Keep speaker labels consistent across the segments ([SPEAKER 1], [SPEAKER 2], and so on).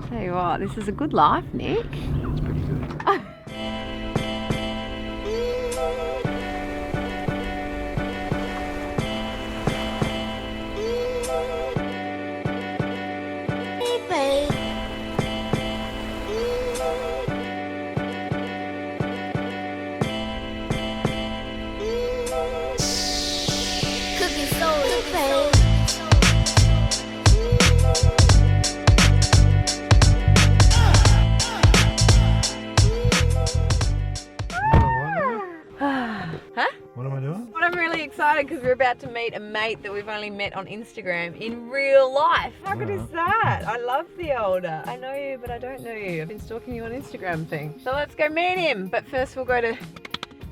[SPEAKER 1] Tell you what, this is a good life, Nick.
[SPEAKER 2] It's pretty good.
[SPEAKER 1] What am I doing? Well, I'm really excited because we're about to meet a mate that we've only met on Instagram in real life. How good is that? I love the older. I know you, but I don't know you. I've been stalking you on Instagram thing. So let's go meet him. But first we'll go to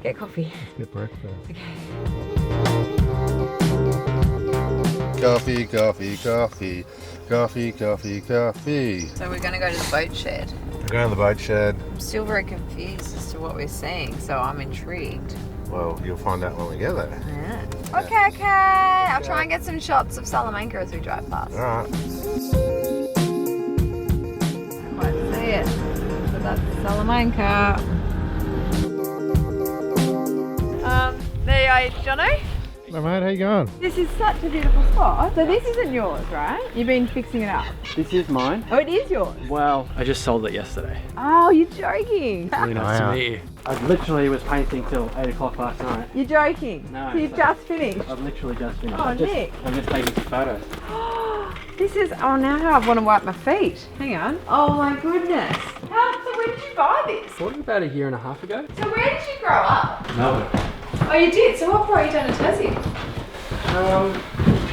[SPEAKER 1] get coffee.
[SPEAKER 2] Get breakfast.
[SPEAKER 1] Okay.
[SPEAKER 3] Coffee, coffee, coffee, coffee, coffee, coffee.
[SPEAKER 1] So we're going to go to the boat shed.
[SPEAKER 3] We're going to the boat shed.
[SPEAKER 1] I'm still very confused as to what we're seeing, so I'm intrigued.
[SPEAKER 3] Well, you'll find out when we get there.
[SPEAKER 1] Yeah. Okay. I'll try and get some shots of Salamanca as we drive past.
[SPEAKER 3] Alright.
[SPEAKER 1] Can't quite see it. So that's Salamanca. There you are, Jono.
[SPEAKER 2] Hey mate, how you going?
[SPEAKER 1] This is such a beautiful spot. So this isn't yours, right? You've been fixing it up.
[SPEAKER 4] This is mine.
[SPEAKER 1] Oh, it is yours?
[SPEAKER 4] Well, I just sold it yesterday.
[SPEAKER 1] Oh, you're joking.
[SPEAKER 4] Really nice to meet you. I literally was painting till 8 o'clock last night.
[SPEAKER 1] You're joking?
[SPEAKER 4] No.
[SPEAKER 1] So you've just finished?
[SPEAKER 4] I've literally just finished.
[SPEAKER 1] Oh, Nick.
[SPEAKER 4] I'm just taking some photos.
[SPEAKER 1] This is, oh, now I want to wipe my feet. Hang on. Oh my goodness. So when did you buy this?
[SPEAKER 4] Bought it about a year and a half ago.
[SPEAKER 1] So where did you grow up?
[SPEAKER 4] Melbourne.
[SPEAKER 1] Oh, you did? So what brought you down to Tassie?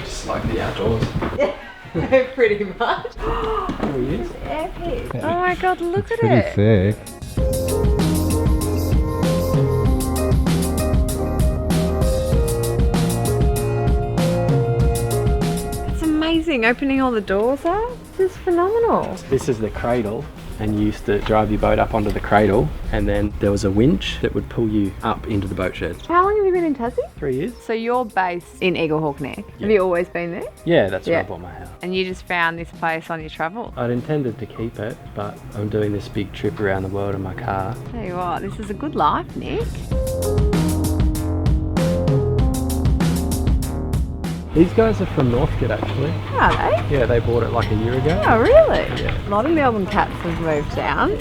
[SPEAKER 4] Just like the outdoors.
[SPEAKER 1] Yeah, pretty much.
[SPEAKER 4] How are you?
[SPEAKER 1] Epic. Oh my god, look at
[SPEAKER 2] Pretty
[SPEAKER 1] it.
[SPEAKER 2] sick.
[SPEAKER 1] It's amazing opening all the doors up. This is phenomenal.
[SPEAKER 4] This is the cradle, and you used to drive your boat up onto the cradle, and then there was a winch that would pull you up into the boat shed.
[SPEAKER 1] How long have you been in Tassie?
[SPEAKER 4] 3 years?
[SPEAKER 1] So you're based in Eaglehawk Neck.
[SPEAKER 4] Yeah.
[SPEAKER 1] Have you always been there?
[SPEAKER 4] Yeah, that's where
[SPEAKER 1] Yeah.
[SPEAKER 4] I bought my house.
[SPEAKER 1] And you just found this place on your travel?
[SPEAKER 4] I'd intended to keep it, but I'm doing this big trip around the world in my car.
[SPEAKER 1] Tell you what, this is a good life, Nick.
[SPEAKER 4] These guys are from Northcote actually.
[SPEAKER 1] Are they?
[SPEAKER 4] Yeah, they bought it like a year ago.
[SPEAKER 1] Oh, really?
[SPEAKER 4] Yeah.
[SPEAKER 1] A lot of Melbourne cats have moved down.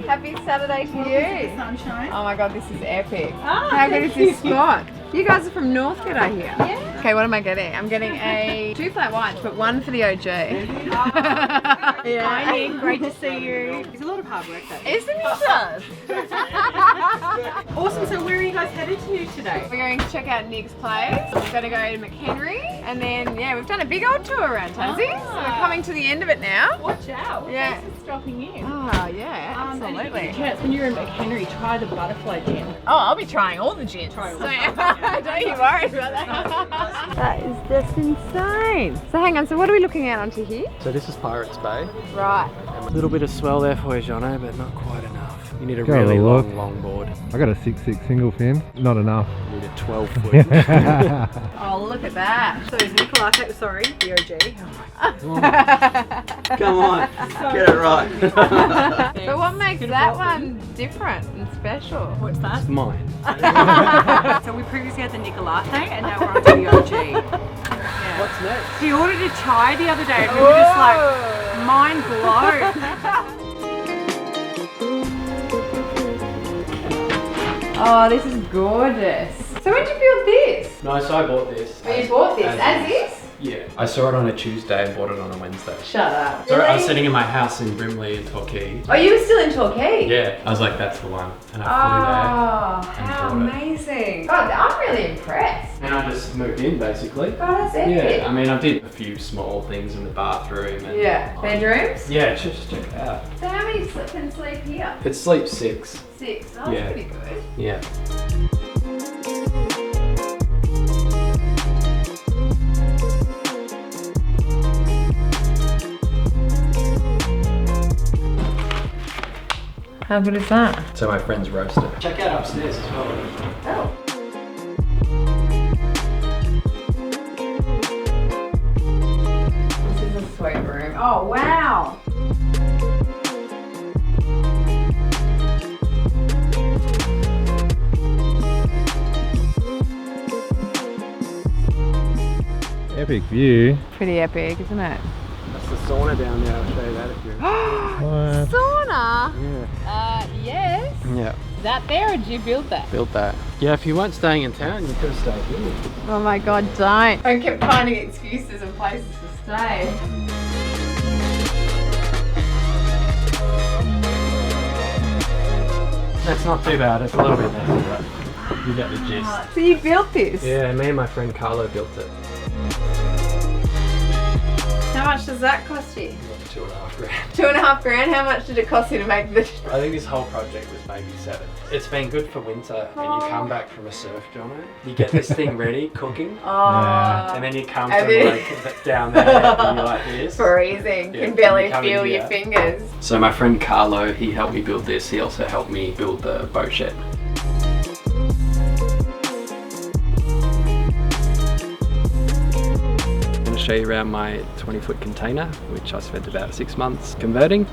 [SPEAKER 1] Happy Saturday to you.
[SPEAKER 5] Sunshine.
[SPEAKER 1] Oh my god, this is epic. How good is this spot? You guys are from Northcote, I hear.
[SPEAKER 5] Yeah.
[SPEAKER 1] Okay, what am I getting? I'm getting a 2 flat whites, but one for the OG.
[SPEAKER 5] Hi Nick, great to see you. It's a lot of hard work though.
[SPEAKER 1] Isn't it just?
[SPEAKER 5] Awesome, so where are you guys headed to today?
[SPEAKER 1] We're going to check out Nick's place. We're going to go to McHenry, and then, yeah, we've done a big old tour around Tassie. So we're coming to the end of it now.
[SPEAKER 5] Watch out,
[SPEAKER 1] Yeah.
[SPEAKER 5] thanks for stopping in.
[SPEAKER 1] Oh, yeah, absolutely.
[SPEAKER 5] Chance, when you're in McHenry, try the butterfly gin.
[SPEAKER 1] Oh, I'll be trying all the gins. So, don't you worry about that. That is just insane. So hang on, so what are we looking at onto here?
[SPEAKER 4] So this is Pirates Bay.
[SPEAKER 1] Right.
[SPEAKER 4] A little bit of swell there for you, Jono, but not quite enough. You need a
[SPEAKER 2] Go have a
[SPEAKER 4] really
[SPEAKER 2] look.
[SPEAKER 4] long board.
[SPEAKER 2] I got a 6'6" single fin. Not enough.
[SPEAKER 4] You need a 12 foot.
[SPEAKER 1] Oh, look at that.
[SPEAKER 5] So is Nicolate, sorry, the OG.
[SPEAKER 4] Come on, get it right.
[SPEAKER 1] So what makes that one different and special?
[SPEAKER 5] What's that?
[SPEAKER 4] It's mine.
[SPEAKER 5] So we previously had the Nicolate and now we're on to the OG.
[SPEAKER 4] What's next?
[SPEAKER 5] He ordered a chai the other day and we were just like, mind blown.
[SPEAKER 1] Oh, this is gorgeous. So when did you build this?
[SPEAKER 4] No, so I bought this.
[SPEAKER 1] Oh, you bought this as is?
[SPEAKER 4] Yeah. I saw it on a Tuesday and bought it on a Wednesday.
[SPEAKER 1] Shut up.
[SPEAKER 4] So I was
[SPEAKER 1] Really?
[SPEAKER 4] sitting in my house in Brimley in Torquay.
[SPEAKER 1] Oh, you were still in Torquay?
[SPEAKER 4] Yeah, I was like, that's the one. And I
[SPEAKER 1] Oh,
[SPEAKER 4] and
[SPEAKER 1] how
[SPEAKER 4] bought it.
[SPEAKER 1] amazing. God, I'm really impressed.
[SPEAKER 4] flew there. And I just moved in basically.
[SPEAKER 1] God, that's epic.
[SPEAKER 4] Yeah, I mean, I did a few small things in the bathroom. And
[SPEAKER 1] Yeah. Bedrooms?
[SPEAKER 4] Yeah, just check it out.
[SPEAKER 1] So how many can sleep here?
[SPEAKER 4] It sleeps 6.
[SPEAKER 1] 6. Oh, that's
[SPEAKER 4] Yeah.
[SPEAKER 1] pretty good.
[SPEAKER 4] Yeah.
[SPEAKER 1] How good is that?
[SPEAKER 4] So my friend's roaster. Check out upstairs as well.
[SPEAKER 1] Oh. This is a sweet room. Oh, wow.
[SPEAKER 2] Epic view.
[SPEAKER 1] Pretty epic, isn't it?
[SPEAKER 4] That's the sauna down there. I'll show you that if you're
[SPEAKER 2] What?
[SPEAKER 1] Sauna?
[SPEAKER 4] Yeah.
[SPEAKER 1] Yes.
[SPEAKER 4] Yeah.
[SPEAKER 1] Is that there or did you build that?
[SPEAKER 4] Built that. Yeah, if you weren't staying in town, you could have stayed here.
[SPEAKER 1] Oh my god, don't. I kept finding excuses and places to stay.
[SPEAKER 4] That's not too bad. It's a little bit messy, but you get the gist.
[SPEAKER 1] So you built this?
[SPEAKER 4] Yeah, me and my friend Carlo built it.
[SPEAKER 1] How much does that cost you?
[SPEAKER 4] $2.5 grand.
[SPEAKER 1] $2.5 grand? How much did it cost you to make this?
[SPEAKER 4] I think this whole project was maybe 7. It's been good for winter, and you come back from a surf, Jono. You get this thing ready, cooking,
[SPEAKER 1] Oh.
[SPEAKER 4] and then you come
[SPEAKER 1] And
[SPEAKER 4] from
[SPEAKER 1] then-
[SPEAKER 4] like down there, and you're like this.
[SPEAKER 1] Freezing.
[SPEAKER 4] Yeah,
[SPEAKER 1] Can barely
[SPEAKER 4] you come in
[SPEAKER 1] feel your
[SPEAKER 4] here.
[SPEAKER 1] fingers.
[SPEAKER 4] So my friend Carlo, he helped me build this. He also helped me build the boat shed. I'm going to show you around my 20-foot container, which I spent about 6 months converting.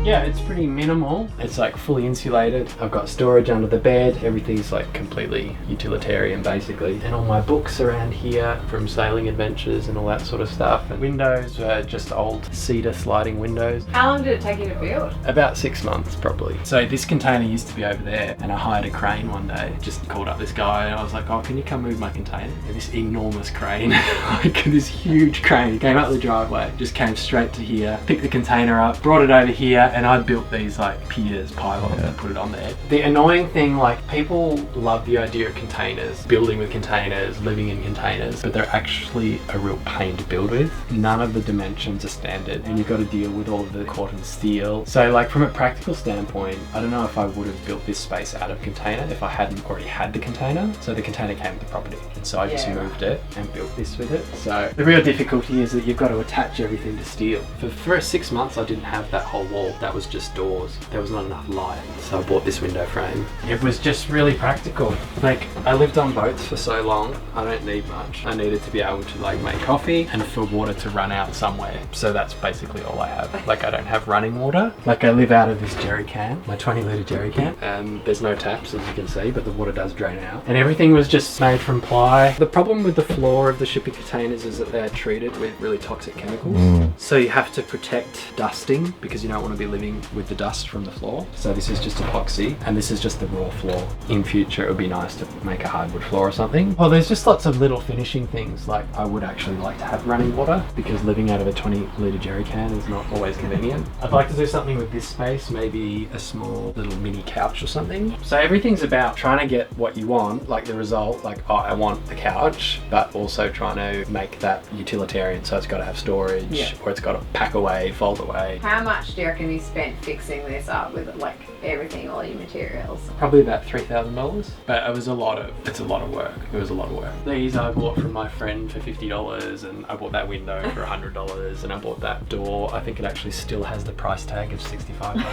[SPEAKER 4] Yeah, it's pretty minimal. It's like fully insulated. I've got storage under the bed. Everything's like completely utilitarian basically. And all my books around here from sailing adventures and all that sort of stuff. And windows are just old cedar sliding windows.
[SPEAKER 1] How long did it take you to build?
[SPEAKER 4] About 6 months probably. So this container used to be over there and I hired a crane one day. Just called up this guy and I was like, oh, can you come move my container? And this enormous crane, like this huge crane, came up the driveway, just came straight to here, picked the container up, brought it over here, and I built these like piers, pylons, and put it on there. The annoying thing, like people love the idea of containers, building with containers, living in containers, but they're actually a real pain to build with. None of the dimensions are standard and you've got to deal with all of the cordon steel. So like from a practical standpoint, I don't know if I would have built this space out of container if I hadn't already had the container. So the container came with the property. And so I just moved it and built this with it. So the real difficulty is that you've got to attach everything to steel. For the first 6 months, I didn't have that whole wall. That was just doors. There was not enough light. So I bought this window frame. It was just really practical. Like I lived on boats for so long, I don't need much. I needed to be able to like make coffee and for water to run out somewhere. So that's basically all I have. Like I don't have running water. Like I live out of this jerry can, my 20-litre jerry can. There's no taps as you can see, but the water does drain out. And everything was just made from ply. The problem with the floor of the shipping containers is that they're treated with really toxic chemicals. So you have to protect dusting because you don't want to be living with the dust from the floor. So this is just epoxy and this is just the raw floor. In future it would be nice to make a hardwood floor or something. Well, there's just lots of little finishing things. Like I would actually like to have running water because living out of a 20-litre jerry can is not always convenient. I'd like to do something with this space, maybe a small little mini couch or something. So everything's about trying to get what you want, like the result, like oh, I want the couch, but also trying to make that utilitarian. So it's got to have storage or it's got to pack away, fold away.
[SPEAKER 1] How much do you reckon you spent fixing this up with like everything, all your materials?
[SPEAKER 4] Probably about $3,000, but it's a lot of work. It was a lot of work. These I bought from my friend for $50 and I bought that window for $100 and I bought that door. I think it actually still has the price tag of $65 on it.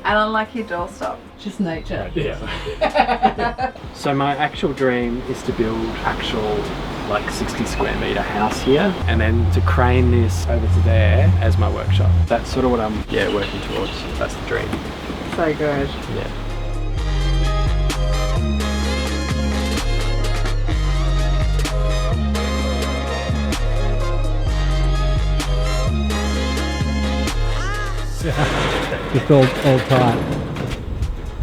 [SPEAKER 1] And unlike your doorstop, just nature.
[SPEAKER 4] Yeah. So my actual dream is to build actual like 60 square metre house here and then to crane this over to there as my workshop. That's sort of what I'm working towards. That's the dream.
[SPEAKER 1] So good.
[SPEAKER 4] Yeah.
[SPEAKER 2] Just all tight.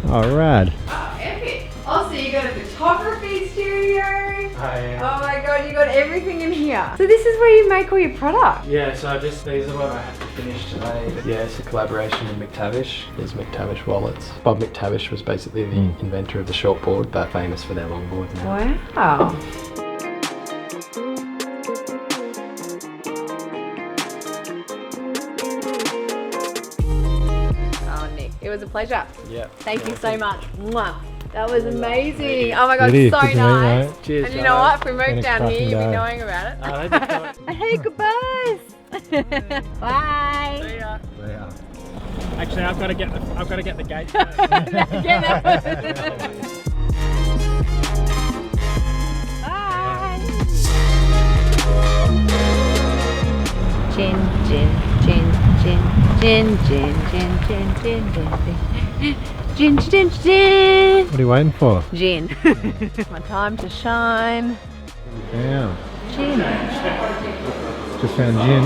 [SPEAKER 2] Oh, rad.
[SPEAKER 1] Epic. Also, you got a photography studio.
[SPEAKER 4] I,
[SPEAKER 1] Oh my god, you got everything in here. So this is where you make all your product.
[SPEAKER 4] yeah, so these are what I had to finish today. But yeah, it's a collaboration with McTavish. There's McTavish wallets. Bob McTavish was basically the inventor of the shortboard, but famous for their longboard now.
[SPEAKER 1] Wow. Oh, Nick, it was a pleasure.
[SPEAKER 4] Yeah.
[SPEAKER 1] Thank you so much. Mwah. That was amazing. Oh my god,
[SPEAKER 2] It is.
[SPEAKER 1] so
[SPEAKER 2] Good to meet you,
[SPEAKER 1] nice.
[SPEAKER 2] mate.
[SPEAKER 4] Cheers,
[SPEAKER 1] And you know what? If we
[SPEAKER 2] Been
[SPEAKER 1] move
[SPEAKER 2] a
[SPEAKER 1] down here,
[SPEAKER 2] cracking
[SPEAKER 1] you'll be
[SPEAKER 2] day.
[SPEAKER 1] knowing about it.
[SPEAKER 4] Hey,
[SPEAKER 1] Hey, goodbyes. Bye.
[SPEAKER 4] See ya.
[SPEAKER 2] Yeah.
[SPEAKER 6] Actually, I've got to get the gate.
[SPEAKER 1] Get that. Bye. gin, gin, gin, gin, gin, gin, gin, gin, gin, gin, gin, gin.
[SPEAKER 2] What are you waiting for?
[SPEAKER 1] Gin. My time to shine.
[SPEAKER 2] Yeah.
[SPEAKER 1] Gin.
[SPEAKER 2] Just found gin.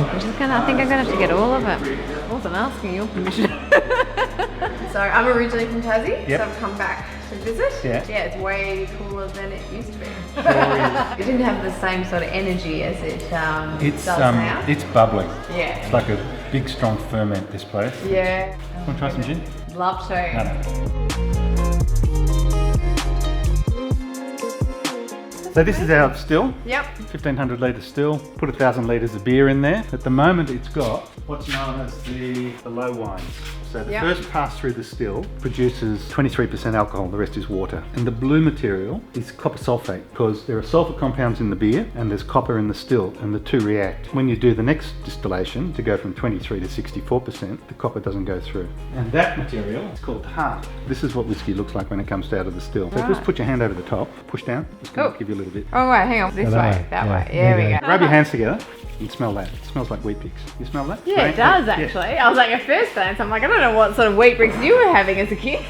[SPEAKER 1] I think I'm gonna have to get all of it. I wasn't asking your permission. So I'm originally from Tassie, so I've come back to visit.
[SPEAKER 2] Yeah.
[SPEAKER 1] Yeah, it's way cooler than it used to be. It didn't have the same sort of energy as it does now.
[SPEAKER 7] It's bubbling.
[SPEAKER 1] Yeah.
[SPEAKER 7] It's like a big, strong ferment, this place.
[SPEAKER 1] Yeah.
[SPEAKER 7] Want to try some gin?
[SPEAKER 1] Love to.
[SPEAKER 7] No. So this is our still.
[SPEAKER 1] Yep.
[SPEAKER 7] 1500 litre still. Put 1,000 litres of beer in there. At the moment it's got what's known as the low wines. So the first pass through the still produces 23% alcohol, the rest is water. And the blue material is copper sulfate because there are sulfur compounds in the beer and there's copper in the still and the two react. When you do the next distillation to go from 23 to 64%, the copper doesn't go through. And that material is called heart. This is what whiskey looks like when it comes out of the still. So just put your hand over the top, push down, just going to give you a little bit.
[SPEAKER 1] Oh wait, hang on. This way, that way. There we go.
[SPEAKER 7] Rub your hands together and smell that. It smells like wheat picks. You smell that?
[SPEAKER 1] Yeah, it does actually. I was like, at first glance, I'm like, I don't know what sort of wheat bricks you were having as a kid.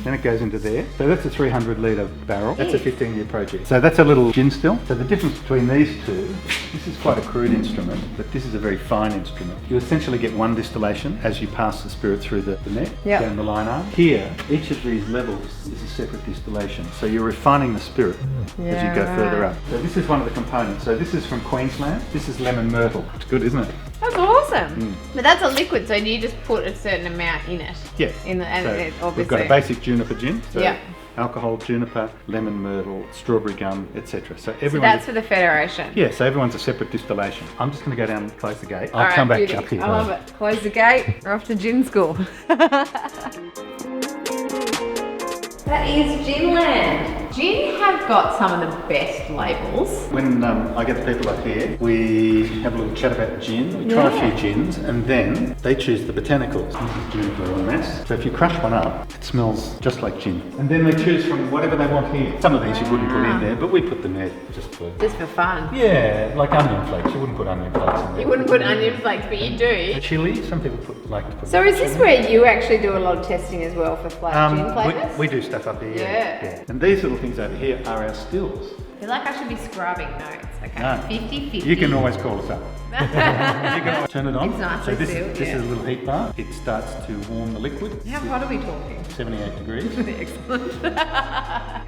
[SPEAKER 7] Then it goes into there. So that's a 300 litre barrel. That's a 15-year project. So that's a little gin still. So the difference between these two, this is quite a crude instrument, but this is a very fine instrument. You essentially get one distillation as you pass the spirit through the neck, down the line arm. Here, each of these levels is a separate distillation. So you're refining the spirit as you go further up. So this is one of the components. So this is from Queensland. This is lemon myrtle. It's good, isn't it?
[SPEAKER 1] That's awesome. But that's a liquid, so do you just put a certain amount in it?
[SPEAKER 7] Yeah.
[SPEAKER 1] Obviously.
[SPEAKER 7] We've got a basic juniper gin. So alcohol, juniper, lemon myrtle, strawberry gum, etc. So
[SPEAKER 1] that's for the Federation.
[SPEAKER 7] Yeah, so everyone's a separate distillation. I'm just going to go down and close the gate. I'll
[SPEAKER 1] All right,
[SPEAKER 7] come back
[SPEAKER 1] beauty.
[SPEAKER 7] up here.
[SPEAKER 1] I love it. Close the gate. We're off to gin school. That is Ginland. Gin have got some of the best labels.
[SPEAKER 7] When I get the people up here, we have a little chat about gin. We try a few gins, and then they choose the botanicals. This is juniper en masse. So if you crush one up, it smells just like gin. And then they choose from whatever they want here. Some of these you wouldn't put in there, but we put them there just for
[SPEAKER 1] fun.
[SPEAKER 7] Yeah, like onion flakes. You wouldn't put onion flakes in there.
[SPEAKER 1] You wouldn't put onion flakes, but you do.
[SPEAKER 7] Chili, some people like to put.
[SPEAKER 1] So is this where you actually do a lot of testing as well for gin flavours?
[SPEAKER 7] We do stuff up here. Yeah. And these little things over here are our stills.
[SPEAKER 1] I feel like I should be scrubbing notes. Okay,
[SPEAKER 7] No.
[SPEAKER 1] 50-50.
[SPEAKER 7] You can always call us up. You can always turn it on.
[SPEAKER 1] It's nice
[SPEAKER 7] so
[SPEAKER 1] and
[SPEAKER 7] this
[SPEAKER 1] sealed,
[SPEAKER 7] is a little heat bar. It starts to warm the liquid.
[SPEAKER 1] How hot are we talking?
[SPEAKER 7] 78 degrees.
[SPEAKER 1] Excellent.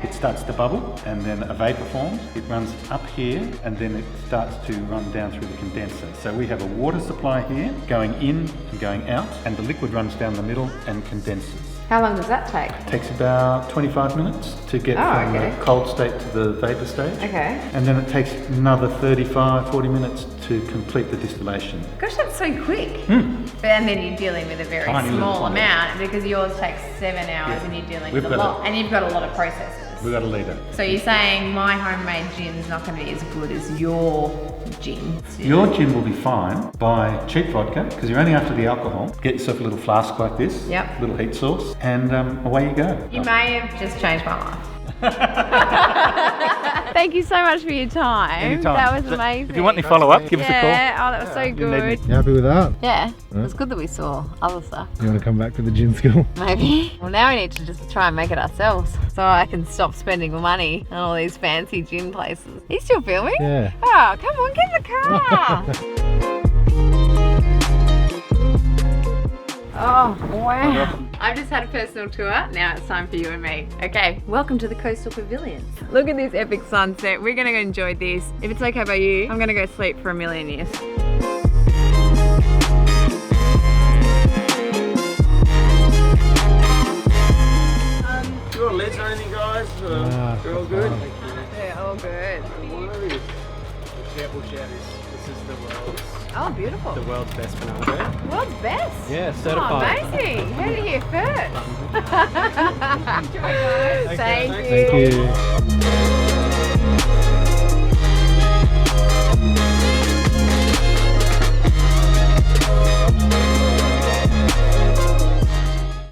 [SPEAKER 7] It starts to bubble and then a vapour forms. It runs up here and then it starts to run down through the condenser. So we have a water supply here going in and going out, and the liquid runs down the middle and condenses.
[SPEAKER 1] How long does that take?
[SPEAKER 7] It takes about 25 minutes to get from the cold state to the vapour stage.
[SPEAKER 1] Okay.
[SPEAKER 7] And then it takes another 35-40 minutes to complete the distillation.
[SPEAKER 1] Gosh, that's so quick. But and then you're dealing with a very small amount because yours takes 7 hours and you're dealing with a lot. And you've got a lot of processes.
[SPEAKER 7] We've got a litre.
[SPEAKER 1] So you're saying my homemade gin's not going to be as good as your gin?
[SPEAKER 7] Your gin will be fine. Buy cheap vodka, because you're only after the alcohol. Get yourself a little flask like this, little heat source, and away you go.
[SPEAKER 1] You may have just changed my life. Thank you so much for your time.
[SPEAKER 7] Anytime.
[SPEAKER 1] That was amazing.
[SPEAKER 7] If you want any follow-up, give us a call.
[SPEAKER 1] Yeah, oh, that was so good.
[SPEAKER 2] You happy with that?
[SPEAKER 1] Yeah, it was good that we saw other stuff.
[SPEAKER 2] You want to come back to the gin school?
[SPEAKER 1] Maybe. Well, now we need to just try and make it ourselves so I can stop spending money on all these fancy gin places. Are you still filming?
[SPEAKER 2] Yeah.
[SPEAKER 1] Oh, come on, get in the car. Oh, wow. I've just had a personal tour. Now it's time for you and me. Okay, welcome to the Coastal Pavilion. Look at this epic sunset. We're going to go enjoy this. If it's okay by you, I'm going to go sleep for a million years.
[SPEAKER 6] You want lids or anything, guys? You're all good?
[SPEAKER 1] They're all good.
[SPEAKER 6] We'll share this is the world's
[SPEAKER 1] Oh, beautiful.
[SPEAKER 6] The world's best banana bread.
[SPEAKER 1] World's best?
[SPEAKER 6] Yeah,
[SPEAKER 1] Oh,
[SPEAKER 6] certified.
[SPEAKER 1] amazing. Heard it here first.
[SPEAKER 6] Thank you.
[SPEAKER 1] Thank you.
[SPEAKER 2] Thank you.